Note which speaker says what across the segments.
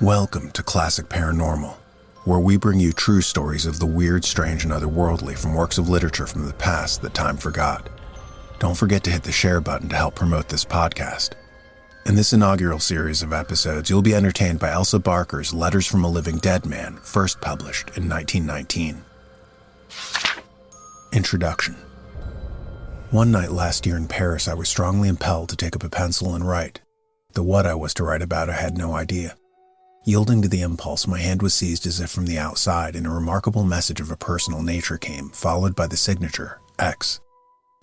Speaker 1: Welcome to Classic Paranormal, where we bring you true stories of the weird, strange, and otherworldly from works of literature from the past that time forgot. Don't forget to hit the share button to help promote this podcast. In this inaugural series of episodes, you'll be entertained by Elsa Barker's Letters from a Living Dead Man, first published in 1919. Introduction. One night last year in Paris, I was strongly impelled to take up a pencil and write. Though what I was to write about, I had no idea. Yielding to the impulse, my hand was seized as if from the outside, and a remarkable message of a personal nature came, followed by the signature, X.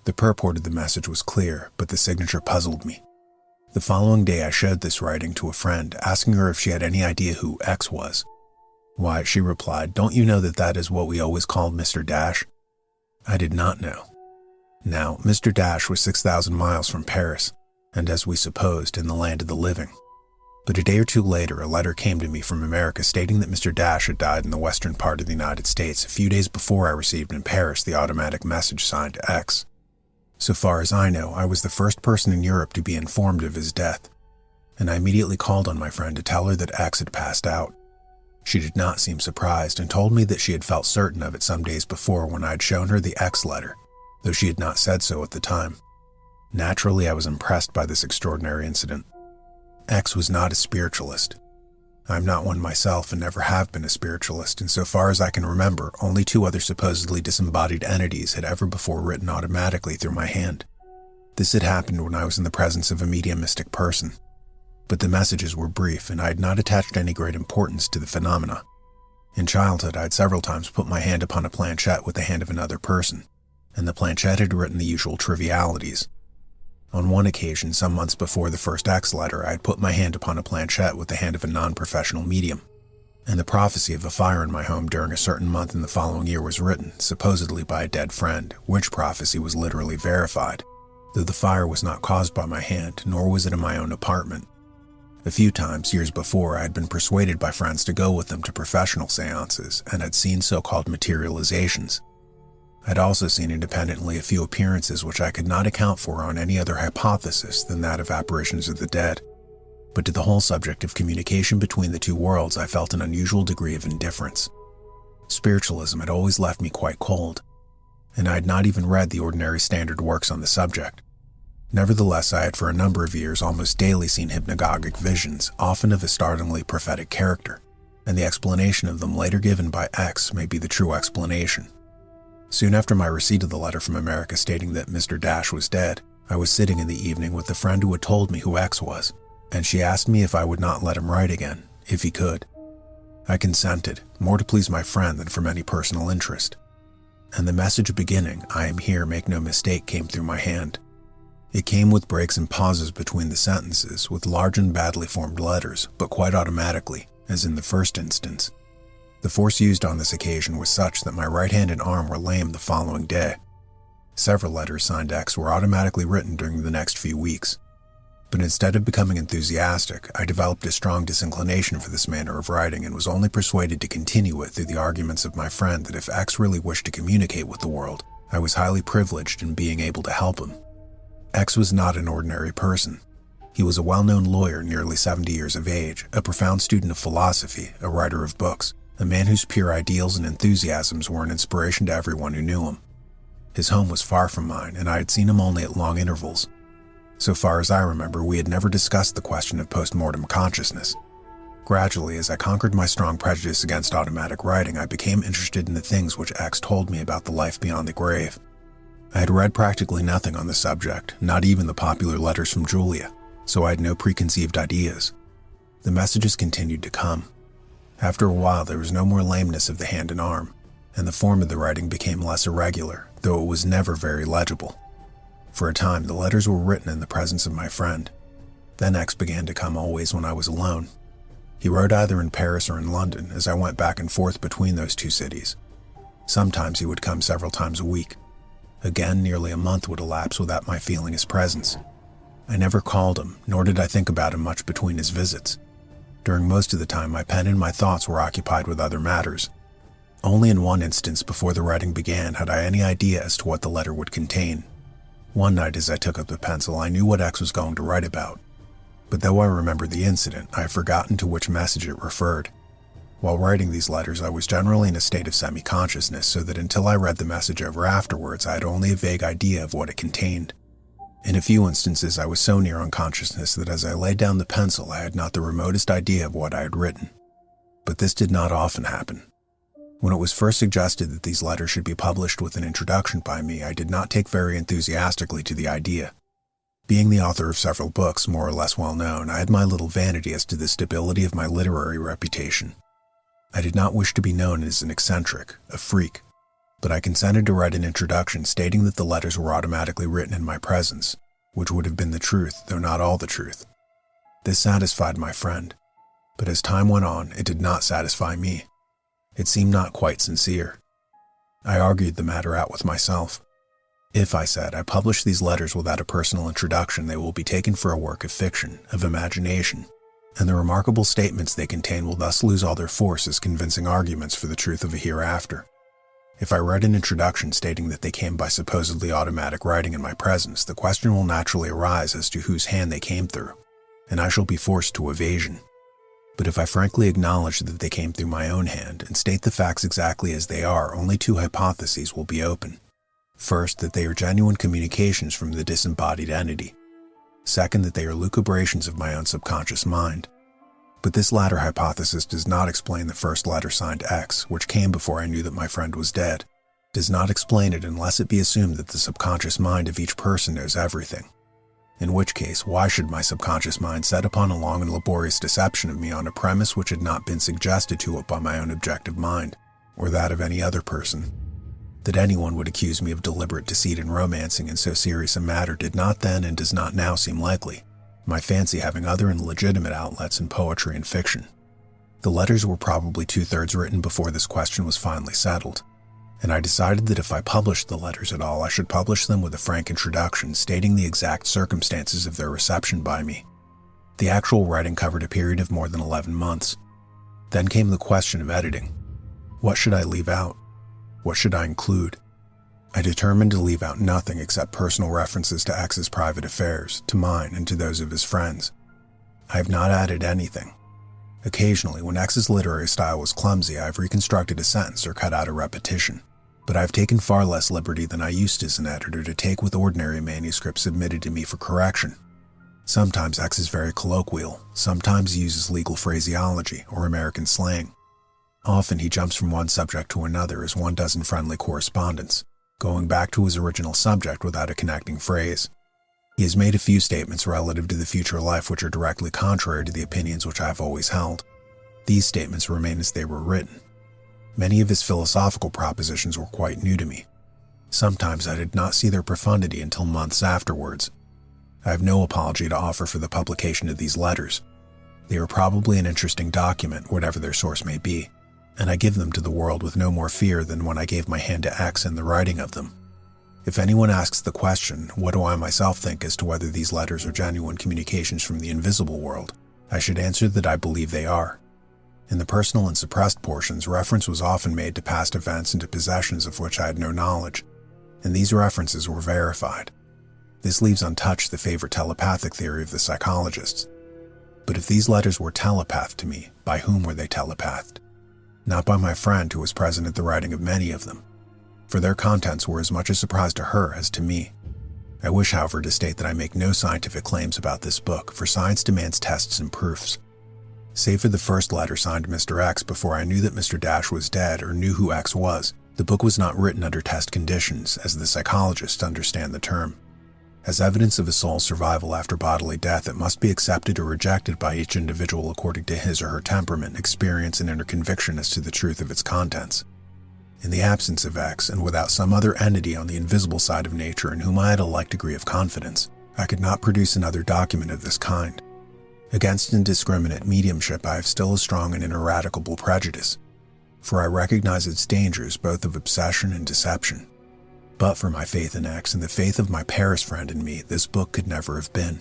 Speaker 1: The purport of the message was clear, but the signature puzzled me. The following day, I showed this writing to a friend, asking her if she had any idea who X was. Why, she replied, "Don't you know that is what we always called Mr. Dash?" I did not know. Now, Mr. Dash was 6,000 miles from Paris, and as we supposed, in the land of the living. But a day or two later, a letter came to me from America stating that Mr. Dash had died in the western part of the United States a few days before I received in Paris the automatic message signed X. So far as I know, I was the first person in Europe to be informed of his death, and I immediately called on my friend to tell her that X had passed out. She did not seem surprised and told me that she had felt certain of it some days before when I had shown her the X letter, though she had not said so at the time. Naturally, I was impressed by this extraordinary incident. X was not a spiritualist. I'm not one myself and never have been a spiritualist, and so far as I can remember, only two other supposedly disembodied entities had ever before written automatically through my hand. This had happened when I was in the presence of a mediumistic person. But the messages were brief, and I had not attached any great importance to the phenomena. In childhood, I had several times put my hand upon a planchette with the hand of another person, and the planchette had written the usual trivialities. On one occasion, some months before the first X letter, I had put my hand upon a planchette with the hand of a non-professional medium, and the prophecy of a fire in my home during a certain month in the following year was written, supposedly by a dead friend, which prophecy was literally verified, though the fire was not caused by my hand, nor was it in my own apartment. A few times, years before, I had been persuaded by friends to go with them to professional seances, and had seen so-called materializations. I had also seen independently a few appearances which I could not account for on any other hypothesis than that of apparitions of the dead. But to the whole subject of communication between the two worlds, I felt an unusual degree of indifference. Spiritualism had always left me quite cold, and I had not even read the ordinary standard works on the subject. Nevertheless, I had for a number of years almost daily seen hypnagogic visions, often of a startlingly prophetic character, and the explanation of them later given by X may be the true explanation. Soon after my receipt of the letter from America stating that Mr. Dash was dead, I was sitting in the evening with the friend who had told me who X was, and she asked me if I would not let him write again, if he could. I consented, more to please my friend than from any personal interest. And the message beginning, "I am here, make no mistake," came through my hand. It came with breaks and pauses between the sentences, with large and badly formed letters, but quite automatically, as in the first instance. The force used on this occasion was such that my right hand and arm were lame the following day. Several letters signed X were automatically written during the next few weeks. But instead of becoming enthusiastic, I developed a strong disinclination for this manner of writing and was only persuaded to continue it through the arguments of my friend that if X really wished to communicate with the world, I was highly privileged in being able to help him. X was not an ordinary person. He was a well-known lawyer nearly 70 years of age, a profound student of philosophy, a writer of books, a man whose pure ideals and enthusiasms were an inspiration to everyone who knew him. His home was far from mine, and I had seen him only at long intervals. So far as I remember, we had never discussed the question of post-mortem consciousness. Gradually, as I conquered my strong prejudice against automatic writing, I became interested in the things which X told me about the life beyond the grave. I had read practically nothing on the subject, not even the popular letters from Julia, so I had no preconceived ideas. The messages continued to come. After a while, there was no more lameness of the hand and arm, and the form of the writing became less irregular, though it was never very legible. For a time, the letters were written in the presence of my friend. Then X began to come always when I was alone. He wrote either in Paris or in London, as I went back and forth between those two cities. Sometimes he would come several times a week. Again, nearly a month would elapse without my feeling his presence. I never called him, nor did I think about him much between his visits. During most of the time, my pen and my thoughts were occupied with other matters. Only in one instance before the writing began had I any idea as to what the letter would contain. One night as I took up the pencil, I knew what X was going to write about. But though I remember the incident, I have forgotten to which message it referred. While writing these letters, I was generally in a state of semi-consciousness, so that until I read the message over afterwards, I had only a vague idea of what it contained. In a few instances, I was so near unconsciousness that as I laid down the pencil, I had not the remotest idea of what I had written. But this did not often happen. When it was first suggested that these letters should be published with an introduction by me, I did not take very enthusiastically to the idea. Being the author of several books, more or less well known, I had my little vanity as to the stability of my literary reputation. I did not wish to be known as an eccentric, a freak, but I consented to write an introduction stating that the letters were automatically written in my presence, which would have been the truth, though not all the truth. This satisfied my friend, but as time went on, it did not satisfy me. It seemed not quite sincere. I argued the matter out with myself. If, I said, I publish these letters without a personal introduction, they will be taken for a work of fiction, of imagination, and the remarkable statements they contain will thus lose all their force as convincing arguments for the truth of a hereafter. If I write an introduction stating that they came by supposedly automatic writing in my presence, the question will naturally arise as to whose hand they came through, and I shall be forced to evasion. But if I frankly acknowledge that they came through my own hand and state the facts exactly as they are, only two hypotheses will be open. First, that they are genuine communications from the disembodied entity. Second, that they are lucubrations of my own subconscious mind. But this latter hypothesis does not explain the first letter signed X, which came before I knew that my friend was dead. Does not explain it unless it be assumed that the subconscious mind of each person knows everything. In which case, why should my subconscious mind set upon a long and laborious deception of me on a premise which had not been suggested to it by my own objective mind, or that of any other person? That anyone would accuse me of deliberate deceit and romancing in so serious a matter did not then and does not now seem likely, my fancy having other and legitimate outlets in poetry and fiction. The letters were probably 2/3 written before this question was finally settled, and I decided that if I published the letters at all, I should publish them with a frank introduction stating the exact circumstances of their reception by me. The actual writing covered a period of more than 11 months. Then came the question of editing. What should I leave out? What should I include? I determined to leave out nothing except personal references to X's private affairs, to mine, and to those of his friends. I have not added anything. Occasionally, when X's literary style was clumsy, I have reconstructed a sentence or cut out a repetition. But I have taken far less liberty than I used as an editor to take with ordinary manuscripts submitted to me for correction. Sometimes X is very colloquial, sometimes he uses legal phraseology or American slang. Often he jumps from one subject to another as one does in friendly correspondence, going back to his original subject without a connecting phrase. He has made a few statements relative to the future life which are directly contrary to the opinions which I have always held. These statements remain as they were written. Many of his philosophical propositions were quite new to me. Sometimes I did not see their profundity until months afterwards. I have no apology to offer for the publication of these letters. They are probably an interesting document, whatever their source may be, and I give them to the world with no more fear than when I gave my hand to X in the writing of them. If anyone asks the question, what do I myself think as to whether these letters are genuine communications from the invisible world, I should answer that I believe they are. In the personal and suppressed portions, reference was often made to past events and to possessions of which I had no knowledge, and these references were verified. This leaves untouched the favorite telepathic theory of the psychologists. But if these letters were telepathed to me, by whom were they telepathed? Not by my friend who was present at the writing of many of them, for their contents were as much a surprise to her as to me. I wish, however, to state that I make no scientific claims about this book, for science demands tests and proofs. Save for the first letter signed Mr. X before I knew that Mr. Dash was dead or knew who X was, the book was not written under test conditions, as the psychologists understand the term. As evidence of a soul's survival after bodily death, it must be accepted or rejected by each individual according to his or her temperament, experience, and inner conviction as to the truth of its contents. In the absence of X, and without some other entity on the invisible side of nature in whom I had a like degree of confidence, I could not produce another document of this kind. Against indiscriminate mediumship I have still a strong and ineradicable prejudice, for I recognize its dangers both of obsession and deception. But for my faith in X and the faith of my Paris friend in me, this book could never have been.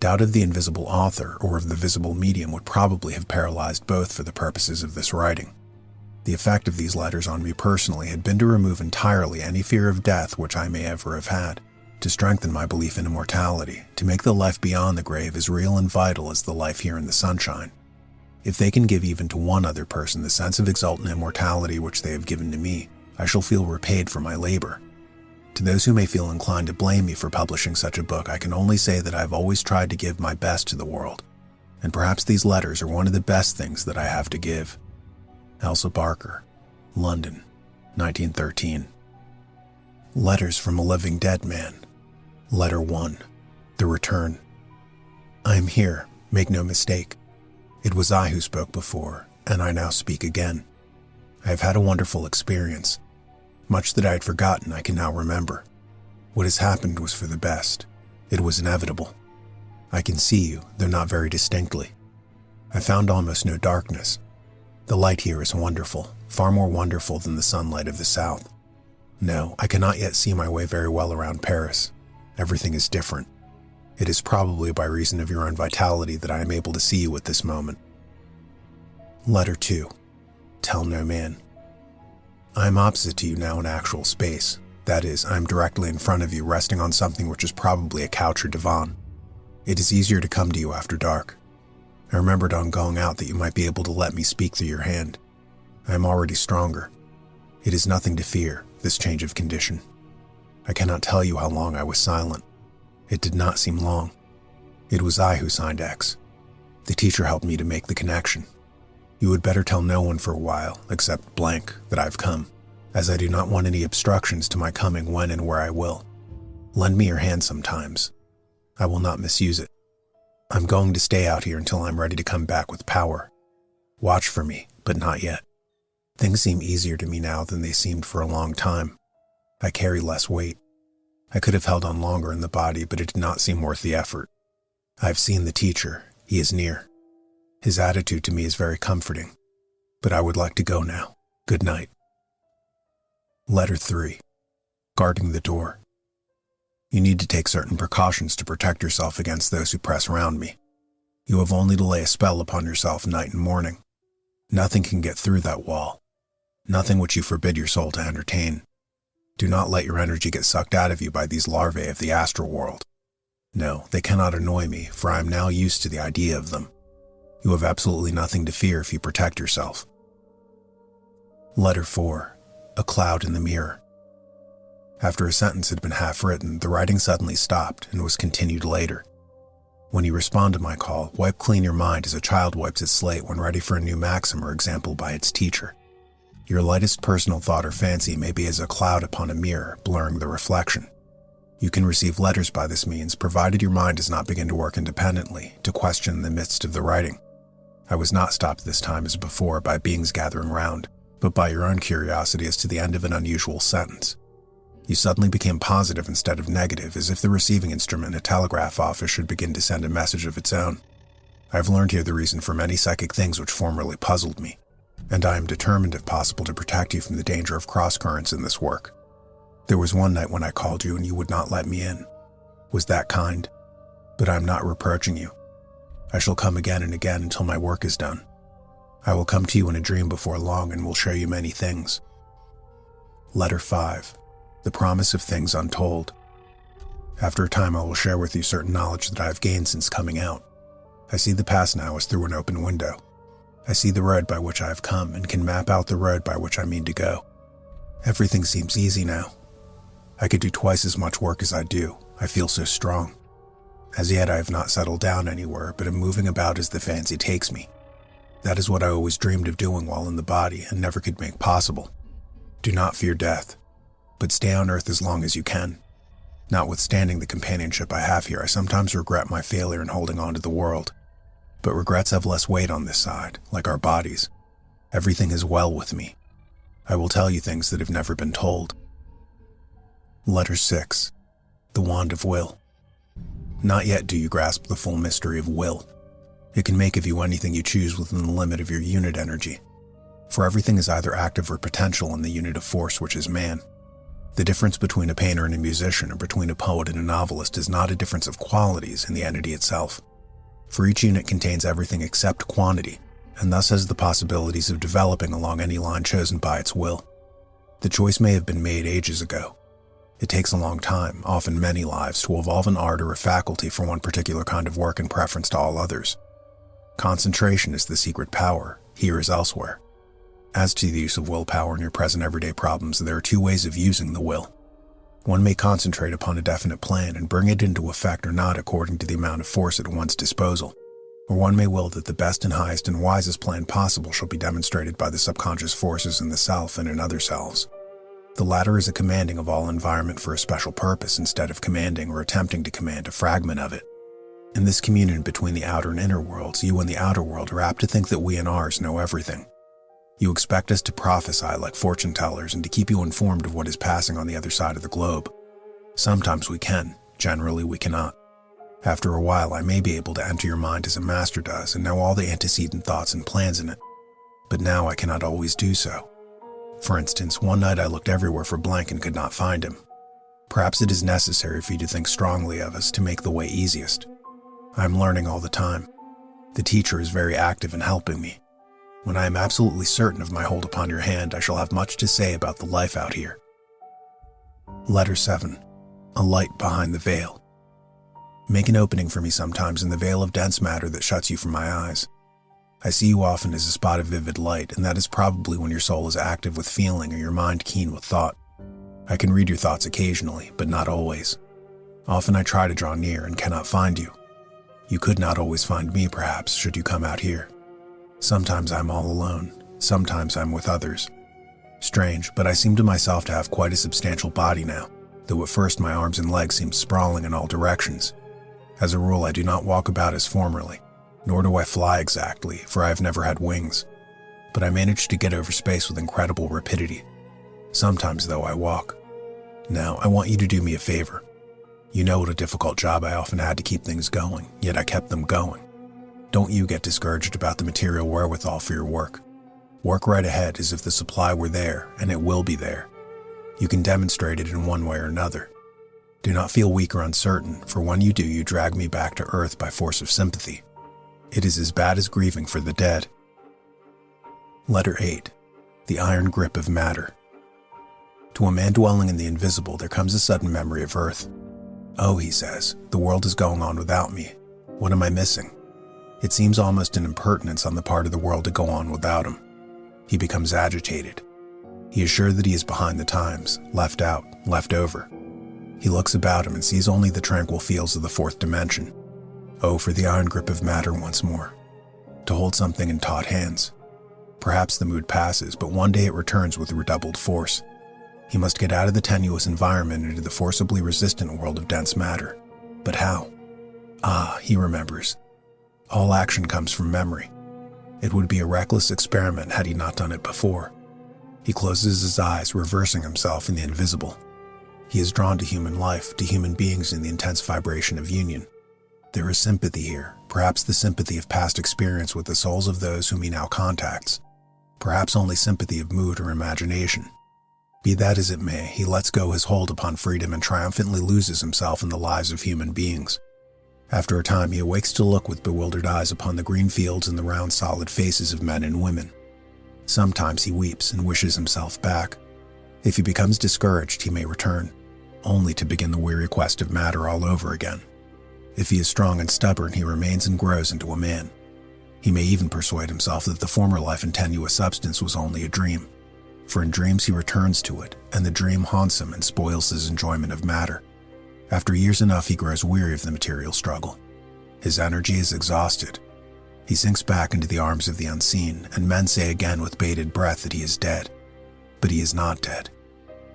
Speaker 1: Doubt of the invisible author or of the visible medium would probably have paralyzed both for the purposes of this writing. The effect of these letters on me personally had been to remove entirely any fear of death which I may ever have had, to strengthen my belief in immortality, to make the life beyond the grave as real and vital as the life here in the sunshine. If they can give even to one other person the sense of exultant immortality which they have given to me, I shall feel repaid for my labor. To those who may feel inclined to blame me for publishing such a book, I can only say that I have always tried to give my best to the world, and perhaps these letters are one of the best things that I have to give. Elsa Barker, London, 1913. Letters from a Living Dead Man. Letter 1. The Return. I am here, make no mistake. It was I who spoke before, and I now speak again. I have had a wonderful experience. Much that I had forgotten I can now remember. What has happened was for the best. It was inevitable. I can see you, though not very distinctly. I found almost no darkness. The light here is wonderful, far more wonderful than the sunlight of the south. No, I cannot yet see my way very well around Paris. Everything is different. It is probably by reason of your own vitality that I am able to see you at this moment. Letter 2. Tell no man. I am opposite to you now in actual space. That is, I am directly in front of you, resting on something which is probably a couch or divan. It is easier to come to you after dark. I remembered on going out that you might be able to let me speak through your hand. I am already stronger. It is nothing to fear, this change of condition. I cannot tell you how long I was silent. It did not seem long. It was I who signed X. The teacher helped me to make the connection. You had better tell no one for a while, except blank, that I've come, as I do not want any obstructions to my coming when and where I will. Lend me your hand sometimes. I will not misuse it. I'm going to stay out here until I'm ready to come back with power. Watch for me, but not yet. Things seem easier to me now than they seemed for a long time. I carry less weight. I could have held on longer in the body, but it did not seem worth the effort. I've seen the teacher. He is near. His attitude to me is very comforting. But I would like to go now. Good night. Letter 3. Guarding the door. You need to take certain precautions to protect yourself against those who press around me. You have only to lay a spell upon yourself night and morning. Nothing can get through that wall. Nothing which you forbid your soul to entertain. Do not let your energy get sucked out of you by these larvae of the Afterworld. No, they cannot annoy me, for I am now used to the idea of them. You have absolutely nothing to fear if you protect yourself. Letter 4. A Cloud in the Mirror. After a sentence had been half written, the writing suddenly stopped and was continued later. When you respond to my call, wipe clean your mind as a child wipes its slate when ready for a new maxim or example by its teacher. Your lightest personal thought or fancy may be as a cloud upon a mirror, blurring the reflection. You can receive letters by this means, provided your mind does not begin to work independently, to question in the midst of the writing. I was not stopped this time as before by beings gathering round, but by your own curiosity as to the end of an unusual sentence. You suddenly became positive instead of negative, as if the receiving instrument in a telegraph office should begin to send a message of its own. I have learned here the reason for many psychic things which formerly puzzled me, and I am determined if possible to protect you from the danger of cross-currents in this work. There was one night when I called you and you would not let me in. Was that kind? But I am not reproaching you. I shall come again and again until my work is done. I will come to you in a dream before long and will show you many things. Letter 5. The Promise of Things Untold. After a time I will share with you certain knowledge that I have gained since coming out. I see the past now as through an open window. I see the road by which I have come and can map out the road by which I mean to go. Everything seems easy now. I could do twice as much work as I do. I feel so strong. As yet I have not settled down anywhere, but am moving about as the fancy takes me. That is what I always dreamed of doing while in the body and never could make possible. Do not fear death, but stay on earth as long as you can. Notwithstanding the companionship I have here, I sometimes regret my failure in holding on to the world. But regrets have less weight on this side, like our bodies. Everything is well with me. I will tell you things that have never been told. Letter 6. The Wand of Will. Not yet do you grasp the full mystery of will. It can make of you anything you choose within the limit of your unit energy. For everything is either active or potential in the unit of force which is man. The difference between a painter and a musician, or between a poet and a novelist, is not a difference of qualities in the entity itself. For each unit contains everything except quantity, and thus has the possibilities of developing along any line chosen by its will. The choice may have been made ages ago. It takes a long time, often many lives, to evolve an art or a faculty for one particular kind of work in preference to all others. Concentration is the secret power, here as elsewhere. As to the use of willpower in your present everyday problems, there are two ways of using the will. One may concentrate upon a definite plan and bring it into effect or not according to the amount of force at one's disposal. Or one may will that the best and highest and wisest plan possible shall be demonstrated by the subconscious forces in the self and in other selves. The latter is a commanding of all environment for a special purpose instead of commanding or attempting to command a fragment of it. In this communion between the outer and inner worlds, you and the outer world are apt to think that we and ours know everything. You expect us to prophesy like fortune tellers and to keep you informed of what is passing on the other side of the globe. Sometimes we can, generally we cannot. After a while, I may be able to enter your mind as a master does and know all the antecedent thoughts and plans in it. But now I cannot always do so. For instance, one night I looked everywhere for blank and could not find him. Perhaps it is necessary for you to think strongly of us to make the way easiest. I am learning all the time. The teacher is very active in helping me. When I am absolutely certain of my hold upon your hand, I shall have much to say about the life out here. Letter 7. A light behind the veil. Make an opening for me sometimes in the veil of dense matter that shuts you from my eyes. I see you often as a spot of vivid light, and that is probably when your soul is active with feeling or your mind keen with thought. I can read your thoughts occasionally, but not always. Often I try to draw near and cannot find you. You could not always find me, perhaps, should you come out here. Sometimes I'm all alone, sometimes I'm with others. Strange, but I seem to myself to have quite a substantial body now, though at first my arms and legs seemed sprawling in all directions. As a rule, I do not walk about as formerly, nor do I fly exactly, for I have never had wings. But I manage to get over space with incredible rapidity. Sometimes, though, I walk. Now, I want you to do me a favor. You know what a difficult job I often had to keep things going, yet I kept them going. Don't you get discouraged about the material wherewithal for your work. Work right ahead as if the supply were there, and it will be there. You can demonstrate it in one way or another. Do not feel weak or uncertain, for when you do, you drag me back to earth by force of sympathy. It is as bad as grieving for the dead. Letter 8. The iron grip of matter. To a man dwelling in the invisible, there comes a sudden memory of earth. Oh, he says, the world is going on without me. What am I missing? It seems almost an impertinence on the part of the world to go on without him. He becomes agitated. He is sure that he is behind the times, left out, left over. He looks about him and sees only the tranquil fields of the fourth dimension. Oh, for the iron grip of matter once more. To hold something in taut hands. Perhaps the mood passes, but one day it returns with redoubled force. He must get out of the tenuous environment into the forcibly resistant world of dense matter. But how? Ah, he remembers. All action comes from memory. It would be a reckless experiment had he not done it before. He closes his eyes, reversing himself in the invisible. He is drawn to human life, to human beings in the intense vibration of union. There is sympathy here, perhaps the sympathy of past experience with the souls of those whom he now contacts. Perhaps only sympathy of mood or imagination. Be that as it may, he lets go his hold upon freedom and triumphantly loses himself in the lives of human beings. After a time, he awakes to look with bewildered eyes upon the green fields and the round, solid faces of men and women. Sometimes he weeps and wishes himself back. If he becomes discouraged, he may return, only to begin the weary quest of matter all over again. If he is strong and stubborn, he remains and grows into a man. He may even persuade himself that the former life in tenuous substance was only a dream, for in dreams he returns to it, and the dream haunts him and spoils his enjoyment of matter. After years enough, he grows weary of the material struggle. His energy is exhausted. He sinks back into the arms of the unseen, and men say again with bated breath that he is dead. But he is not dead.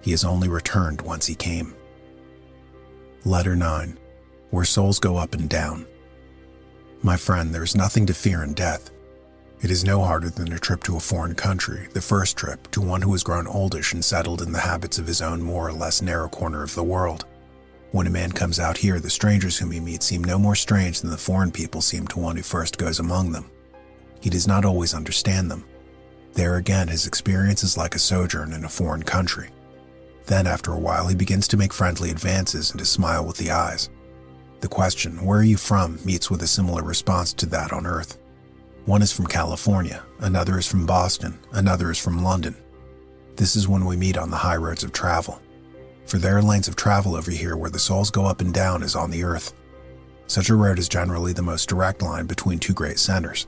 Speaker 1: He has only returned whence he came. Letter 9. Where souls go up and down. My friend, there is nothing to fear in death. It is no harder than a trip to a foreign country, the first trip to one who has grown oldish and settled in the habits of his own more or less narrow corner of the world. When a man comes out here, the strangers whom he meets seem no more strange than the foreign people seem to one who first goes among them. He does not always understand them. There again, his experience is like a sojourn in a foreign country. Then, after a while, he begins to make friendly advances and to smile with the eyes. The question, "Where are you from?" meets with a similar response to that on Earth. One is from California, another is from Boston, another is from London. This is when we meet on the high roads of travel. for there are lanes of travel over here where the souls go up and down as on the earth. Such a road is generally the most direct line between two great centers,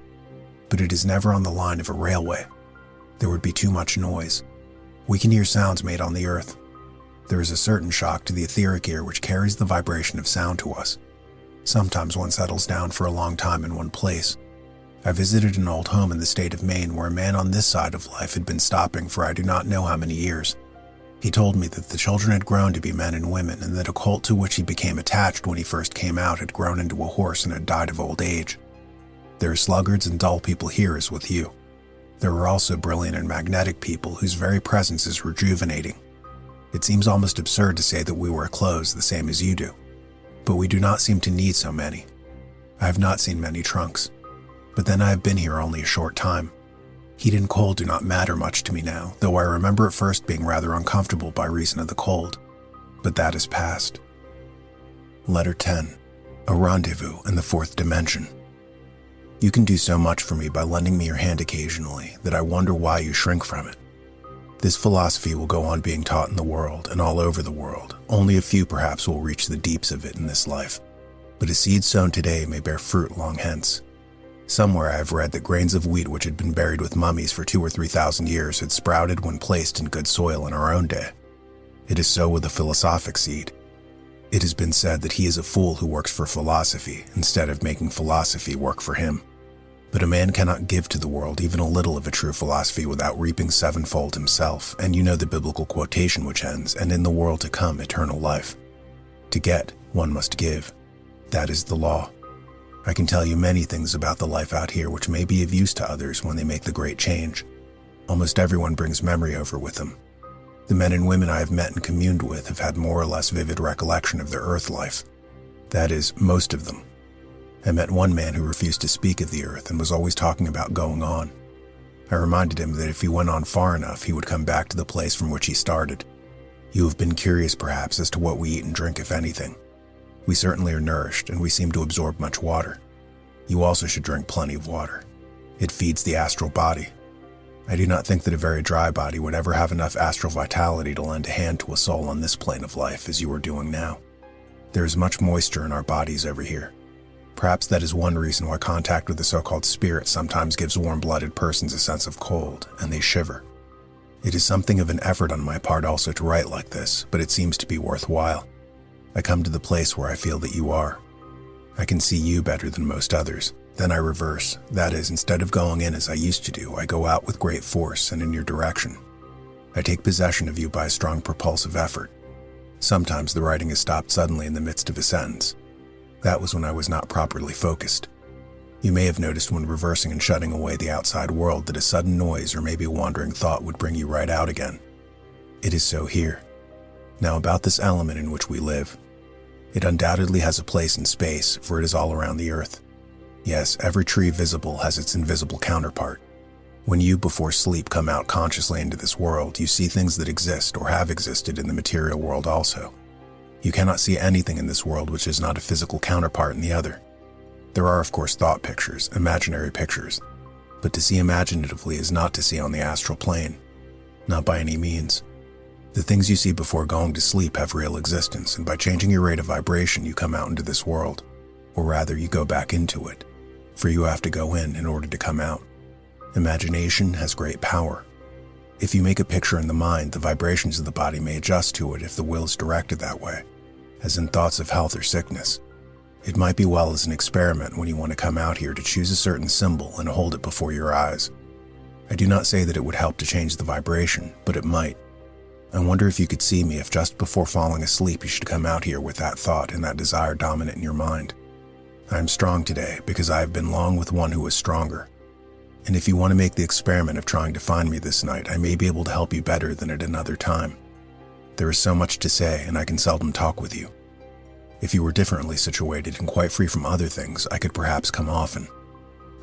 Speaker 1: but it is never on the line of a railway. There would be too much noise. We can hear sounds made on the earth. There is a certain shock to the etheric ear which carries the vibration of sound to us. Sometimes one settles down for a long time in one place. I visited an old home in the state of Maine where a man on this side of life had been stopping for I do not know how many years. He told me that the children had grown to be men and women, and that a colt to which he became attached when he first came out had grown into a horse and had died of old age. There are sluggards and dull people here as with you. There are also brilliant and magnetic people whose very presence is rejuvenating. It seems almost absurd to say that we wear clothes the same as you do, but we do not seem to need so many. I have not seen many trunks, but then I have been here only a short time. Heat and cold do not matter much to me now, though I remember at first being rather uncomfortable by reason of the cold, but that is past. Letter 10. A rendezvous in the fourth dimension. You can do so much for me by lending me your hand occasionally that I wonder why you shrink from it. This philosophy will go on being taught in the world and all over the world. Only a few perhaps will reach the deeps of it in this life, but a seed sown today may bear fruit long hence. Somewhere I have read that grains of wheat which had been buried with mummies for 2,000 or 3,000 years had sprouted when placed in good soil in our own day. It is so with the philosophic seed. It has been said that he is a fool who works for philosophy instead of making philosophy work for him. But a man cannot give to the world even a little of a true philosophy without reaping sevenfold himself, and you know the biblical quotation which ends, "And in the world to come eternal life." To get, one must give. That is the law. I can tell you many things about the life out here which may be of use to others when they make the great change. Almost everyone brings memory over with them. The men and women I have met and communed with have had more or less vivid recollection of their earth life. That is, most of them. I met one man who refused to speak of the earth and was always talking about going on. I reminded him that if he went on far enough, he would come back to the place from which he started. You have been curious perhaps as to what we eat and drink, if anything. We certainly are nourished, and we seem to absorb much water. You also should drink plenty of water. It feeds the astral body. I do not think that a very dry body would ever have enough astral vitality to lend a hand to a soul on this plane of life as you are doing now. There is much moisture in our bodies over here. Perhaps that is one reason why contact with the so-called spirit sometimes gives warm-blooded persons a sense of cold, and they shiver. It is something of an effort on my part also to write like this, but it seems to be worthwhile. I come to the place where I feel that you are. I can see you better than most others. Then I reverse. That is, instead of going in as I used to do, I go out with great force and in your direction. I take possession of you by a strong propulsive effort. Sometimes the writing is stopped suddenly in the midst of a sentence. That was when I was not properly focused. You may have noticed when reversing and shutting away the outside world that a sudden noise or maybe a wandering thought would bring you right out again. It is so here. Now about this element in which we live. It undoubtedly has a place in space, for it is all around the earth. Yes, every tree visible has its invisible counterpart. When you, before sleep, come out consciously into this world, you see things that exist or have existed in the material world also. You cannot see anything in this world which is not a physical counterpart in the other. There are, of course, thought pictures, imaginary pictures, but to see imaginatively is not to see on the astral plane. Not by any means. The things you see before going to sleep have real existence, and by changing your rate of vibration you come out into this world. Or rather, you go back into it, for you have to go in order to come out. Imagination has great power. If you make a picture in the mind, the vibrations of the body may adjust to it if the will is directed that way, as in thoughts of health or sickness. It might be well as an experiment when you want to come out here to choose a certain symbol and hold it before your eyes. I do not say that it would help to change the vibration, but it might. I wonder if you could see me if just before falling asleep you should come out here with that thought and that desire dominant in your mind. I am strong today because I have been long with one who is stronger. And if you want to make the experiment of trying to find me this night, I may be able to help you better than at another time. There is so much to say, and I can seldom talk with you. If you were differently situated and quite free from other things, I could perhaps come often.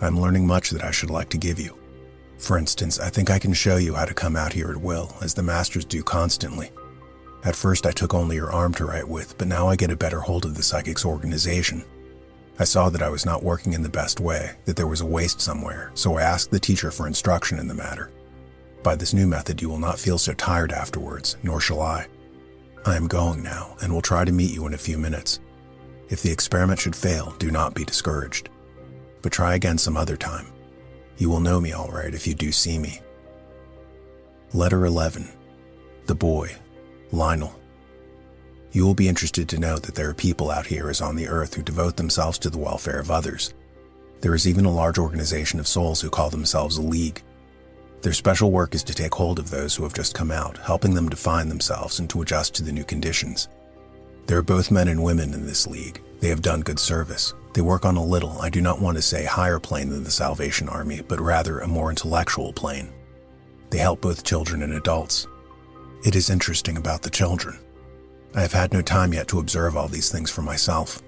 Speaker 1: I am learning much that I should like to give you. For instance, I think I can show you how to come out here at will, as the masters do constantly. At first I took only your arm to write with, but now I get a better hold of the psychic's organization. I saw that I was not working in the best way, that there was a waste somewhere, so I asked the teacher for instruction in the matter. By this new method you will not feel so tired afterwards, nor shall I. I am going now and will try to meet you in a few minutes. If the experiment should fail, do not be discouraged, but try again some other time. You will know me all right if you do see me. Letter 11. The boy, Lionel. You will be interested to know that there are people out here as on the earth who devote themselves to the welfare of others. There is even a large organization of souls who call themselves a league. Their special work is to take hold of those who have just come out, helping them to find themselves and to adjust to the new conditions. There are both men and women in this league. They have done good service. They work on a little, I do not want to say higher plane than the Salvation Army, but rather a more intellectual plane. They help both children and adults. It is interesting about the children. I have had no time yet to observe all these things for myself.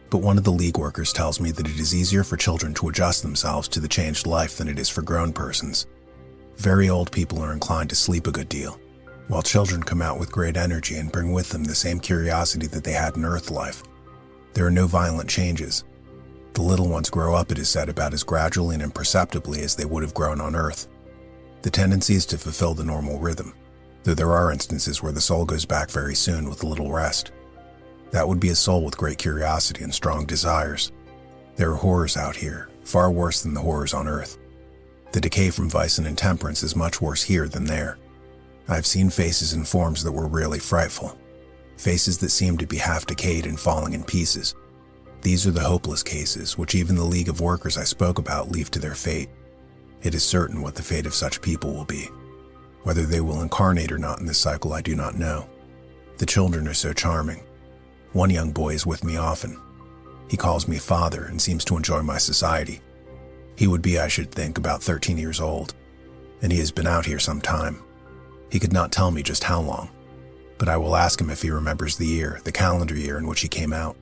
Speaker 1: But one of the league workers tells me that it is easier for children to adjust themselves to the changed life than it is for grown persons. Very old people are inclined to sleep a good deal, while children come out with great energy and bring with them the same curiosity that they had in earth life. There are no violent changes. The little ones grow up, it is said, about as gradually and imperceptibly as they would have grown on earth. The tendency is to fulfill the normal rhythm, though there are instances where the soul goes back very soon with a little rest. That would be a soul with great curiosity and strong desires. There are horrors out here, far worse than the horrors on earth. The decay from vice and intemperance is much worse here than there. I have seen faces and forms that were really frightful. Faces that seemed to be half decayed and falling in pieces. These are the hopeless cases, which even the League of Workers I spoke about leave to their fate. It is certain what the fate of such people will be. Whether they will incarnate or not in this cycle, I do not know. The children are so charming. One young boy is with me often. He calls me father and seems to enjoy my society. He would be, I should think, about 13 years old, and he has been out here some time. He could not tell me just how long, but I will ask him if he remembers the year, the calendar year in which he came out.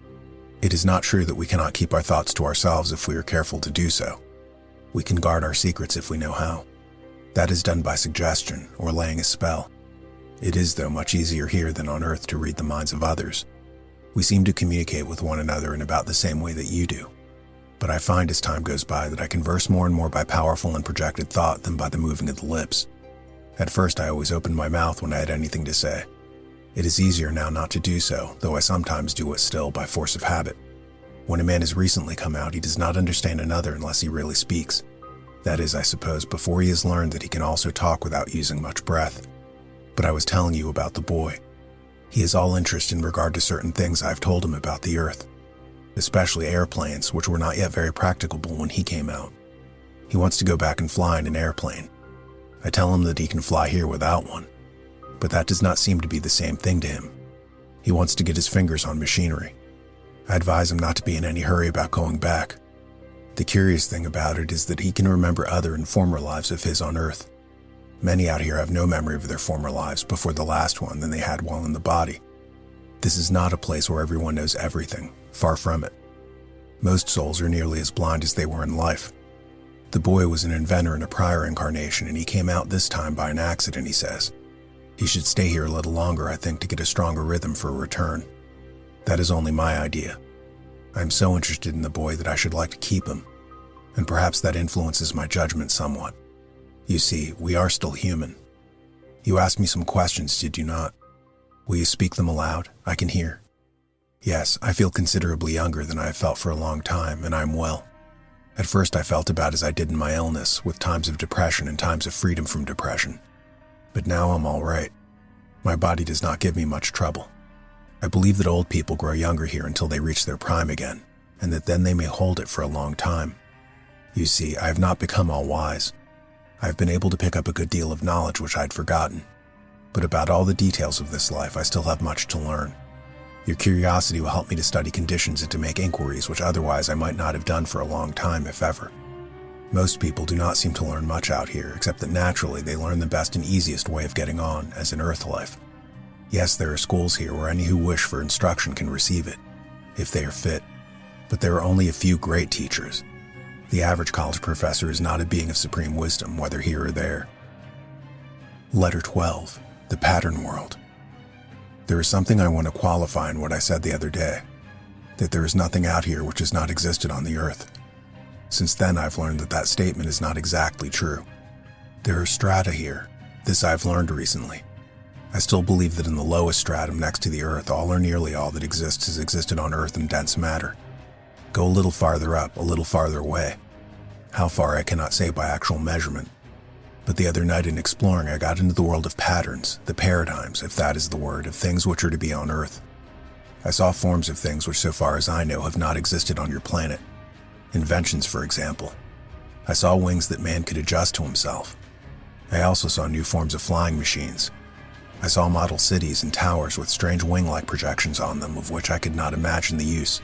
Speaker 1: It is not true that we cannot keep our thoughts to ourselves if we are careful to do so. We can guard our secrets if we know how. That is done by suggestion or laying a spell. It is, though, much easier here than on earth to read the minds of others. We seem to communicate with one another in about the same way that you do. But I find as time goes by that I converse more and more by powerful and projected thought than by the moving of the lips. At first I always opened my mouth when I had anything to say. It is easier now not to do so, though I sometimes do it still by force of habit. When a man has recently come out, he does not understand another unless he really speaks. That is, I suppose, before he has learned that he can also talk without using much breath. But I was telling you about the boy. He is all interest in regard to certain things I have told him about the earth, especially airplanes, which were not yet very practicable when he came out. He wants to go back and fly in an airplane. I tell him that he can fly here without one, but that does not seem to be the same thing to him. He wants to get his fingers on machinery. I advise him not to be in any hurry about going back. The curious thing about it is that he can remember other and former lives of his on earth. Many out here have no memory of their former lives before the last one than they had while in the body. This is not a place where everyone knows everything, far from it. Most souls are nearly as blind as they were in life. The boy was an inventor in a prior incarnation, and he came out this time by an accident, he says. He should stay here a little longer, I think, to get a stronger rhythm for a return. That is only my idea. I am so interested in the boy that I should like to keep him, and perhaps that influences my judgment somewhat. You see, we are still human. You asked me some questions, did you not? Will you speak them aloud? I can hear. Yes, I feel considerably younger than I have felt for a long time, and I am well. At first I felt about as I did in my illness, with times of depression and times of freedom from depression. But now I'm all right. My body does not give me much trouble. I believe that old people grow younger here until they reach their prime again, and that then they may hold it for a long time. You see, I have not become all wise. I have been able to pick up a good deal of knowledge which I had forgotten. But about all the details of this life, I still have much to learn. Your curiosity will help me to study conditions and to make inquiries which otherwise I might not have done for a long time, if ever. Most people do not seem to learn much out here, except that naturally they learn the best and easiest way of getting on, as in earth life. Yes, there are schools here where any who wish for instruction can receive it, if they are fit. But there are only a few great teachers. The average college professor is not a being of supreme wisdom, whether here or there. Letter 12. The Pattern World. There is something I want to qualify in what I said the other day, that there is nothing out here which has not existed on the earth. Since then, I've learned that that statement is not exactly true. There are strata here. This I've learned recently. I still believe that in the lowest stratum next to the Earth, all or nearly all that exists has existed on Earth in dense matter. Go a little farther up, a little farther away. How far I cannot say by actual measurement. But the other night in exploring, I got into the world of patterns, the paradigms, if that is the word, of things which are to be on Earth. I saw forms of things which, so far as I know, have not existed on your planet. Inventions, for example. I saw wings that man could adjust to himself. I also saw new forms of flying machines. I saw model cities and towers with strange wing-like projections on them, of which I could not imagine the use.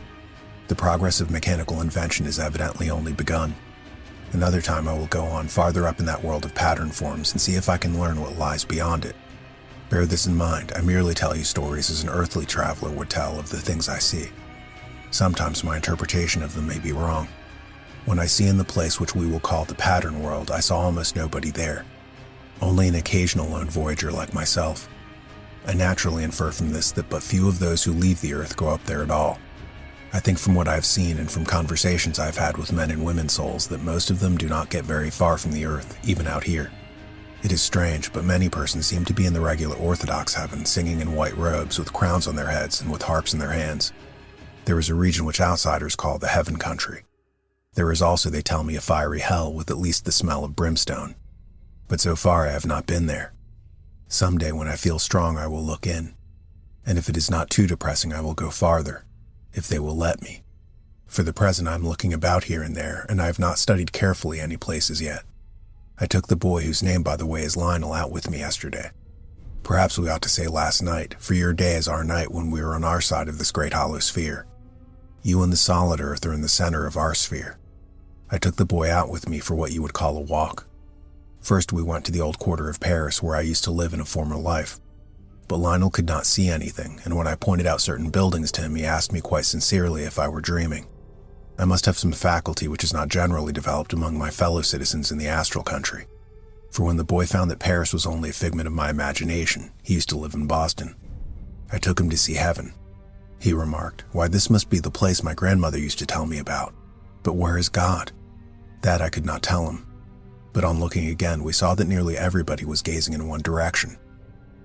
Speaker 1: The progress of mechanical invention has evidently only begun. Another time I will go on farther up in that world of pattern forms and see if I can learn what lies beyond it. Bear this in mind, I merely tell you stories as an earthly traveler would tell of the things I see. Sometimes my interpretation of them may be wrong. When I see in the place which we will call the pattern world, I saw almost nobody there. Only an occasional lone voyager like myself. I naturally infer from this that but few of those who leave the Earth go up there at all. I think from what I've seen and from conversations I've had with men and women's souls that most of them do not get very far from the Earth, even out here. It is strange, but many persons seem to be in the regular Orthodox heaven, singing in white robes with crowns on their heads and with harps in their hands. There is a region which outsiders call the heaven country. There is also, they tell me, a fiery hell with at least the smell of brimstone. But so far I have not been there. Someday when I feel strong I will look in. And if it is not too depressing I will go farther, if they will let me. For the present I am looking about here and there, and I have not studied carefully any places yet. I took the boy, whose name by the way is Lionel, out with me yesterday. Perhaps we ought to say last night, for your day is our night when we are on our side of this great hollow sphere. You and the solid earth are in the center of our sphere. I took the boy out with me for what you would call a walk. First we went to the old quarter of Paris where I used to live in a former life. But Lionel could not see anything, and when I pointed out certain buildings to him, he asked me quite sincerely if I were dreaming. I must have some faculty which is not generally developed among my fellow citizens in the astral country. For when the boy found that Paris was only a figment of my imagination, he used to live in Boston. I took him to see heaven. He remarked, "Why, this must be the place my grandmother used to tell me about. But where is God?" That I could not tell him. But on looking again, we saw that nearly everybody was gazing in one direction.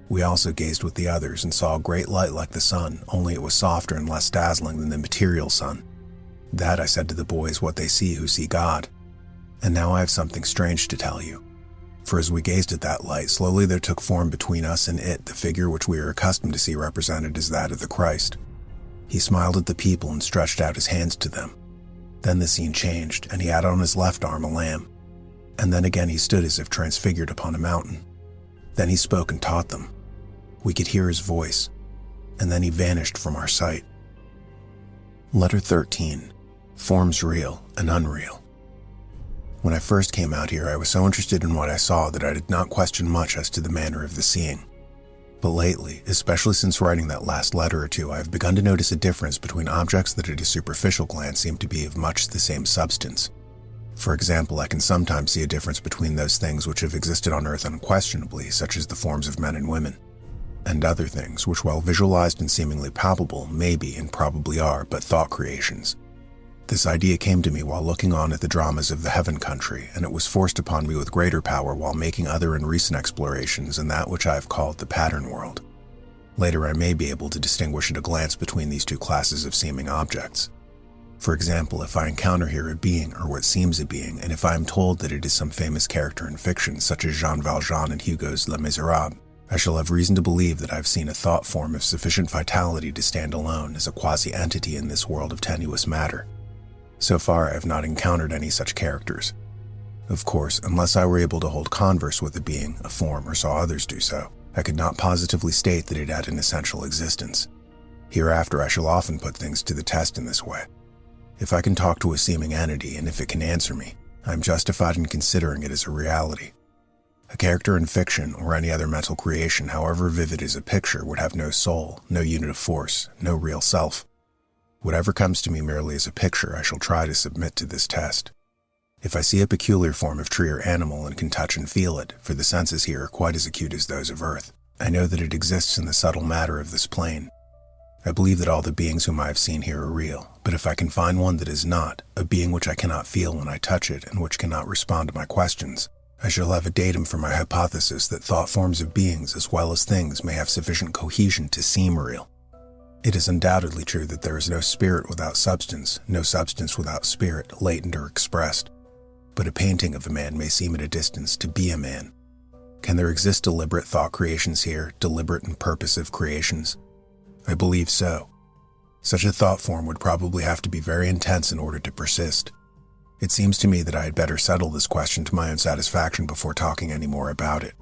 Speaker 1: We also gazed with the others and saw a great light like the sun, only it was softer and less dazzling than the material sun. That, I said to the boys, what they see who see God. And now I have something strange to tell you. For as we gazed at that light, slowly there took form between us and it the figure which we are accustomed to see represented as that of the Christ. He smiled at the people and stretched out his hands to them. Then the scene changed, and he had on his left arm a lamb. And then again he stood as if transfigured upon a mountain. Then he spoke and taught them. We could hear his voice, and then he vanished from our sight. Letter 13. Forms real and unreal. When I first came out here, I was so interested in what I saw that I did not question much as to the manner of the seeing. But lately, especially since writing that last letter or two, I have begun to notice a difference between objects that at a superficial glance seem to be of much the same substance. For example, I can sometimes see a difference between those things which have existed on Earth unquestionably, such as the forms of men and women, and other things which, while visualized and seemingly palpable, may be and probably are but thought creations. This idea came to me while looking on at the dramas of the heaven country, and it was forced upon me with greater power while making other and recent explorations in that which I have called the pattern world. Later I may be able to distinguish at a glance between these two classes of seeming objects. For example, if I encounter here a being, or what seems a being, and if I am told that it is some famous character in fiction, such as Jean Valjean in Hugo's Les Miserables, I shall have reason to believe that I have seen a thought form of sufficient vitality to stand alone as a quasi-entity in this world of tenuous matter. So far I have not encountered any such characters. Of course, unless I were able to hold converse with a being, a form, or saw others do so, I could not positively state that it had an essential existence. Hereafter I shall often put things to the test in this way. If I can talk to a seeming entity, and if it can answer me, I am justified in considering it as a reality. A character in fiction or any other mental creation, however vivid as a picture, would have no soul, no unit of force, no real self. Whatever comes to me merely as a picture, I shall try to submit to this test. If I see a peculiar form of tree or animal and can touch and feel it, for the senses here are quite as acute as those of Earth, I know that it exists in the subtle matter of this plane. I believe that all the beings whom I have seen here are real, but if I can find one that is not, a being which I cannot feel when I touch it and which cannot respond to my questions, I shall have a datum for my hypothesis that thought forms of beings as well as things may have sufficient cohesion to seem real. It is undoubtedly true that there is no spirit without substance, no substance without spirit, latent or expressed. But a painting of a man may seem at a distance to be a man. Can there exist deliberate thought creations here, deliberate and purposive creations? I believe so. Such a thought form would probably have to be very intense in order to persist. It seems to me that I had better settle this question to my own satisfaction before talking any more about it.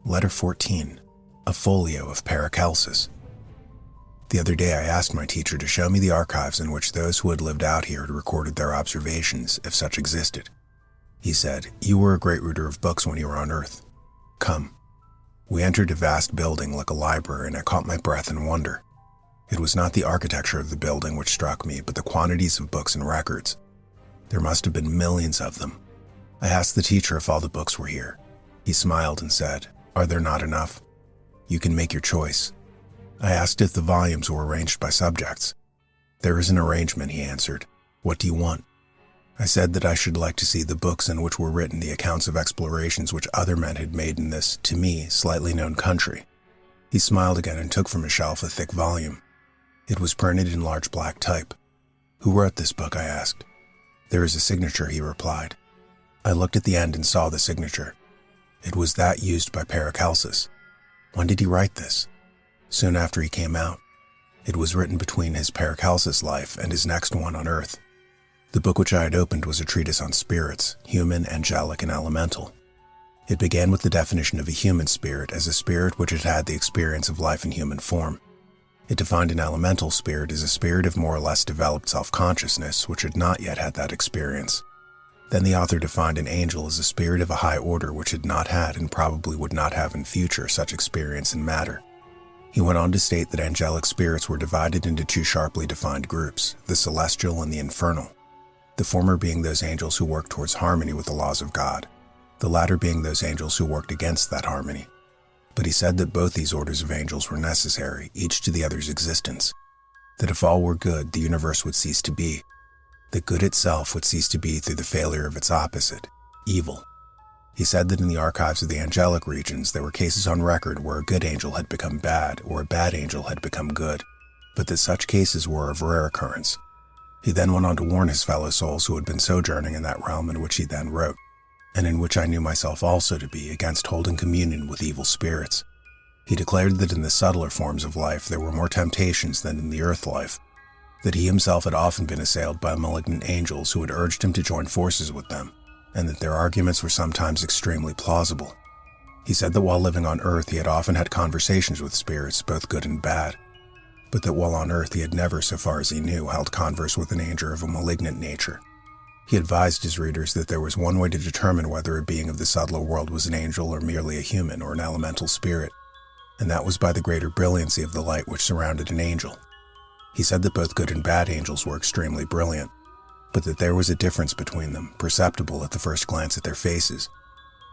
Speaker 1: Letter 14. A folio of Paracelsus. The other day I asked my teacher to show me the archives in which those who had lived out here had recorded their observations, if such existed. He said, "You were a great reader of books when you were on Earth. Come." We entered a vast building like a library, and I caught my breath in wonder. It was not the architecture of the building which struck me, but the quantities of books and records. There must have been millions of them. I asked the teacher if all the books were here. He smiled and said, "Are there not enough? You can make your choice." I asked if the volumes were arranged by subjects. "There is an arrangement," he answered. "What do you want?" I said that I should like to see the books in which were written the accounts of explorations which other men had made in this, to me, slightly known country. He smiled again and took from a shelf a thick volume. It was printed in large black type. "Who wrote this book?" I asked. "There is a signature," he replied. I looked at the end and saw the signature. It was that used by Paracelsus. When did he write this? Soon after he came out. It was written between his Paracelsus life and his next one on Earth. The book which I had opened was a treatise on spirits, human, angelic, and elemental. It began with the definition of a human spirit as a spirit which had had the experience of life in human form. It defined an elemental spirit as a spirit of more or less developed self-consciousness which had not yet had that experience. Then the author defined an angel as a spirit of a high order which had not had and probably would not have in future such experience in matter. He went on to state that angelic spirits were divided into two sharply defined groups, the celestial and the infernal. The former being those angels who worked towards harmony with the laws of God, the latter being those angels who worked against that harmony. But he said that both these orders of angels were necessary, each to the other's existence. That if all were good, the universe would cease to be. That good itself would cease to be through the failure of its opposite, evil. He said that in the archives of the angelic regions there were cases on record where a good angel had become bad or a bad angel had become good, but that such cases were of rare occurrence. He then went on to warn his fellow souls who had been sojourning in that realm in which he then wrote, and in which I knew myself also to be, against holding communion with evil spirits. He declared that in the subtler forms of life there were more temptations than in the earth life, that he himself had often been assailed by malignant angels who had urged him to join forces with them, and that their arguments were sometimes extremely plausible. He said that while living on Earth he had often had conversations with spirits, both good and bad, but that while on Earth he had never, so far as he knew, held converse with an angel of a malignant nature. He advised his readers that there was one way to determine whether a being of the subtler world was an angel or merely a human or an elemental spirit, and that was by the greater brilliancy of the light which surrounded an angel. He said that both good and bad angels were extremely brilliant, but that there was a difference between them, perceptible at the first glance at their faces,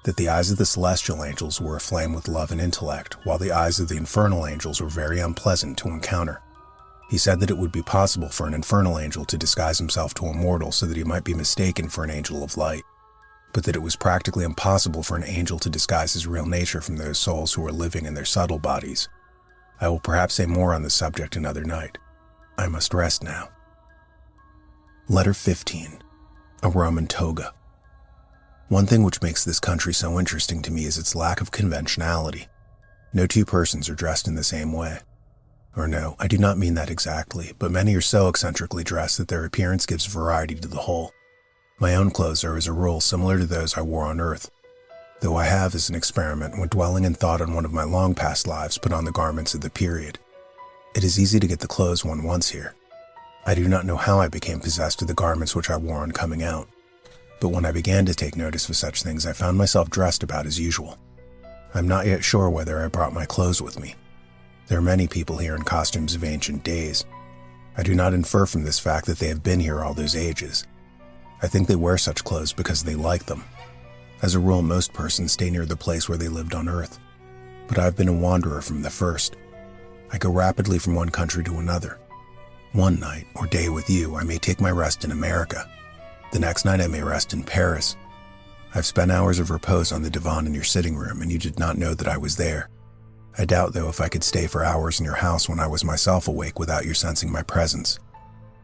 Speaker 1: that the eyes of the celestial angels were aflame with love and intellect, while the eyes of the infernal angels were very unpleasant to encounter. He said that it would be possible for an infernal angel to disguise himself to a mortal so that he might be mistaken for an angel of light, but that it was practically impossible for an angel to disguise his real nature from those souls who were living in their subtle bodies. I will perhaps say more on this subject another night. I must rest now. Letter 15. A Roman toga. One thing which makes this country so interesting to me is its lack of conventionality. No two persons are dressed in the same way. Or no, I do not mean that exactly, but many are so eccentrically dressed that their appearance gives variety to the whole. My own clothes are as a rule similar to those I wore on Earth, though I have, as an experiment, when dwelling in thought on one of my long past lives, put on the garments of the period. It is easy to get the clothes one wants here. I do not know how I became possessed of the garments which I wore on coming out, but when I began to take notice of such things I found myself dressed about as usual. I am not yet sure whether I brought my clothes with me. There are many people here in costumes of ancient days. I do not infer from this fact that they have been here all those ages. I think they wear such clothes because they like them. As a rule, most persons stay near the place where they lived on Earth, but I have been a wanderer from the first. I go rapidly from one country to another. One night or day with you, I may take my rest in America. The next night I may rest in Paris. I've spent hours of repose on the divan in your sitting room, and you did not know that I was there. I doubt, though, if I could stay for hours in your house when I was myself awake without your sensing my presence.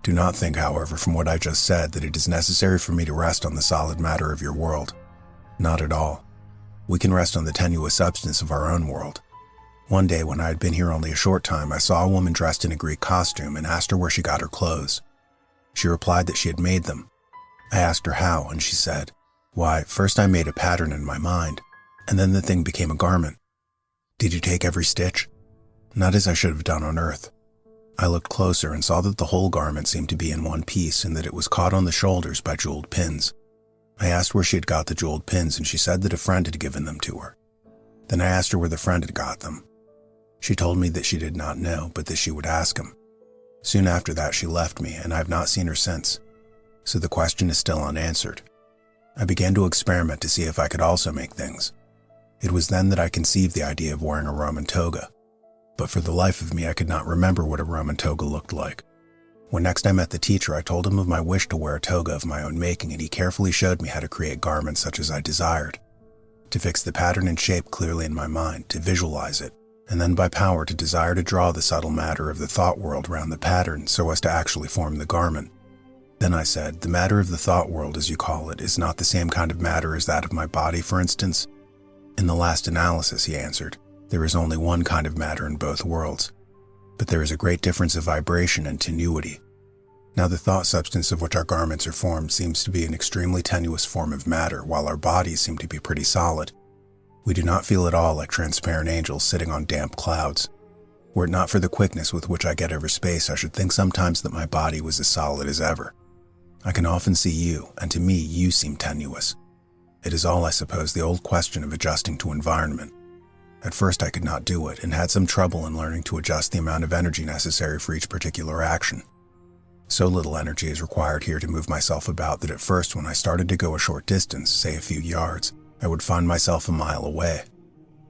Speaker 1: Do not think, however, from what I just said, that it is necessary for me to rest on the solid matter of your world. Not at all. We can rest on the tenuous substance of our own world. One day, when I had been here only a short time, I saw a woman dressed in a Greek costume and asked her where she got her clothes. She replied that she had made them. I asked her how, and she said, "Why, first I made a pattern in my mind, and then the thing became a garment." "Did you take every stitch?" "Not as I should have done on Earth." I looked closer and saw that the whole garment seemed to be in one piece and that it was caught on the shoulders by jeweled pins. I asked where she had got the jeweled pins, and she said that a friend had given them to her. Then I asked her where the friend had got them. She told me that she did not know, but that she would ask him. Soon after that, she left me, and I have not seen her since. So the question is still unanswered. I began to experiment to see if I could also make things. It was then that I conceived the idea of wearing a Roman toga. But for the life of me, I could not remember what a Roman toga looked like. When next I met the teacher, I told him of my wish to wear a toga of my own making, and he carefully showed me how to create garments such as I desired. To fix the pattern and shape clearly in my mind, to visualize it, and then by power to desire to draw the subtle matter of the thought world around the pattern so as to actually form the garment. Then I said, "The matter of the thought world, as you call it, is not the same kind of matter as that of my body, for instance?" "In the last analysis," he answered, "there is only one kind of matter in both worlds. But there is a great difference of vibration and tenuity. Now the thought substance of which our garments are formed seems to be an extremely tenuous form of matter, while our bodies seem to be pretty solid. We do not feel at all like transparent angels sitting on damp clouds. Were it not for the quickness with which I get over space, I should think sometimes that my body was as solid as ever. I can often see you, and to me you seem tenuous. It is all, I suppose, the old question of adjusting to environment. At first I could not do it, and had some trouble in learning to adjust the amount of energy necessary for each particular action. So little energy is required here to move myself about that at first, when I started to go a short distance, say a few yards, I would find myself a mile away.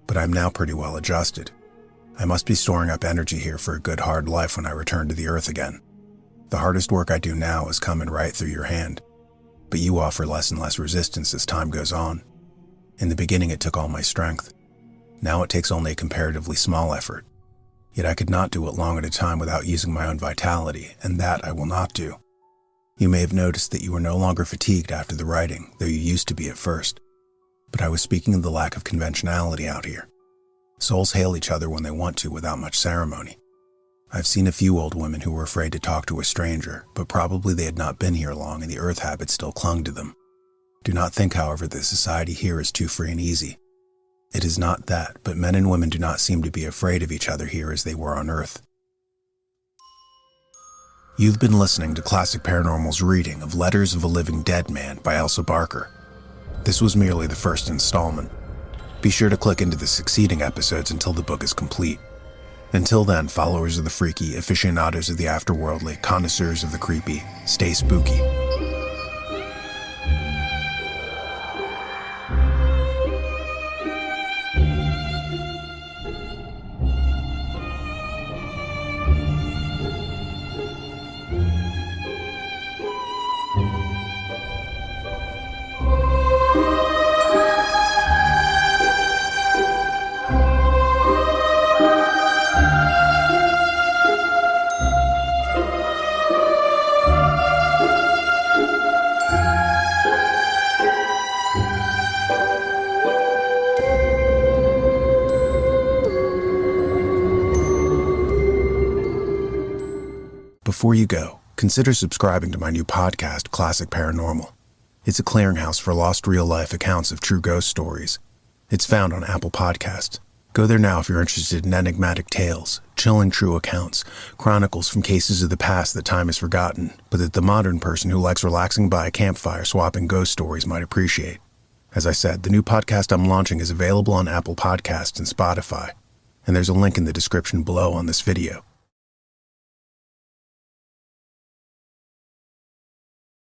Speaker 1: But I am now pretty well adjusted. I must be storing up energy here for a good hard life when I return to the earth again. The hardest work I do now is coming right through your hand, but you offer less and less resistance as time goes on. In the beginning it took all my strength. Now it takes only a comparatively small effort. Yet I could not do it long at a time without using my own vitality, and that I will not do. You may have noticed that you are no longer fatigued after the writing, though you used to be at first. But I was speaking of the lack of conventionality out here. Souls hail each other when they want to without much ceremony. I've seen a few old women who were afraid to talk to a stranger, but probably they had not been here long and the earth habit still clung to them. Do not think, however, that society here is too free and easy. It is not that, but men and women do not seem to be afraid of each other here as they were on Earth. You've been listening to Classic Paranormal's reading of Letters of a Living Dead Man by Elsa Barker. This was merely the first installment. Be sure to click into the succeeding episodes until the book is complete. Until then, followers of the freaky, aficionados of the afterworldly, connoisseurs of the creepy, stay spooky. Before you go, consider subscribing to my new podcast, Classic Paranormal. It's a clearinghouse for lost real-life accounts of true ghost stories. It's found on Apple Podcasts. Go there now if you're interested in enigmatic tales, chilling true accounts, chronicles from cases of the past that time has forgotten, but that the modern person who likes relaxing by a campfire swapping ghost stories might appreciate. As I said, the new podcast I'm launching is available on Apple Podcasts and Spotify, and there's a link in the description below on this video.